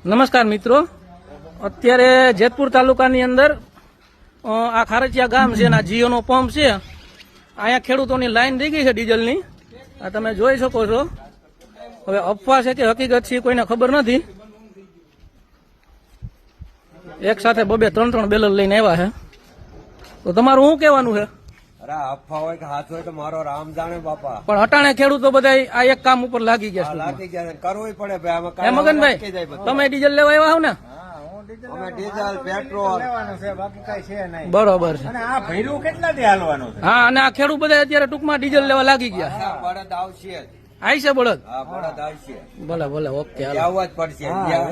નમસ્કાર મિત્રો, અત્યારે જેતપુર તાલુકાની અંદર આ ખારચિયા ગામ છે અને જીઓનો પંપ છે. અહીંયા ખેડૂતોની લાઈન થઈ ગઈ છે ડીઝલની. આ તમે જોઈ શકો છો. હવે અફવા છે કે હકીકત છે કોઈને ખબર નથી. એક સાથે બબે ત્રણ બેલર લઈને આવ્યા છે. તો તમારું શું કહેવાનું છે? અરે અફવા હોય કે હાથ હોય તો મારો રામ જાણે બાપા. પણ અટાણે ખેડૂતો બધા આ એક કામ ઉપર લાગી ગયા છે. લાગી ગયા કરવું પડે ભાઈ. આમાં હે મગનભાઈ, તમે ડીઝલ લેવા આવ્યા હો ને? અમે ડીઝલ પેટ્રોલ લેવાનું છે, બાકી કઈ છે નહીં. બરોબર છે. અને આ ભૈરું કેટલા દી હાલવાનું છે? હા, અને આ ખેડૂત બધા અત્યારે ટૂંકમાં ડીઝલ લેવા લાગી ગયા. બળદ આવશે જ. આઈ છે બળદ? હા, બળદ આવશે. ભલે ભલે, ઓકે. હાલો. આવવા જ પડશે.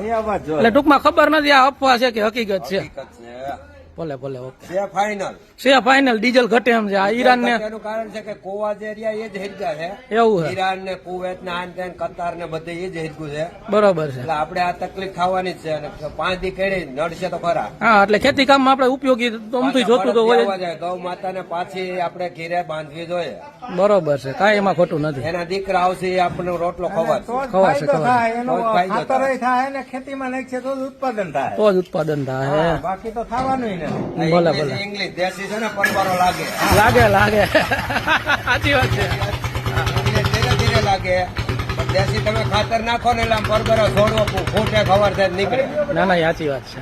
એ અવાજ જો. એટલે ટૂંકમાં ખબર નથી આ અફવા છે કે હકીકત છે. હકીકત છે. ભલે ભલે, ઓકે. છે ફાઇનલ. છે ફાઇનલ ડીઝલ ઘટે એમ છે. આ ઈરાન ને એનું કારણ છે કે કોવા જે એરિયા એ જ હિરગા છે. એવું છે. ઈરાન ને કુવૈત ને આન તેન કતાર ને બધે એ જ હિરગું છે. બરોબર છે. એટલે આપણે આ તકલીફ થવાની જ છે. અને 5 દી કેડી નડશે તો ખરા. હા, એટલે ખેતી કામમાં આપણે ઉપયોગી તમથી જોતું તો હોય જ. ગૌ માતા ને પાછી આપણે ઘીરે બાંધવી જોઈએ. બરોબર છે, કાંઈ એમાં ખોટું નથી. એના દીકરા આવશે એ આપણને રોટલો ખવાશે. તો જ ખવાશે, ફાયદો ખવાશે. થાય, એનું તો જ ફાયદો ખાતરેય થાય ને ખેતીમાં નાખશે તો જ ઉત્પાદન થાય. તો જ ઉત્પાદન થાય. હા, બાકી તો થવાનું નથી. ભલે ભલે. ઇંગ્લિશ દેશી છે ને પરવારો લાગે. લાગે લાગે, સાચી વાત છે. ઇંગ્લિશ ધીરે ધીરે લાગે. પણ દેશી તમે ખાતર નાખો ને એટલે આમ પરબરો છોડવો ફૂટે ખબર થાય નીકળે. ના ના, સાચી વાત છે.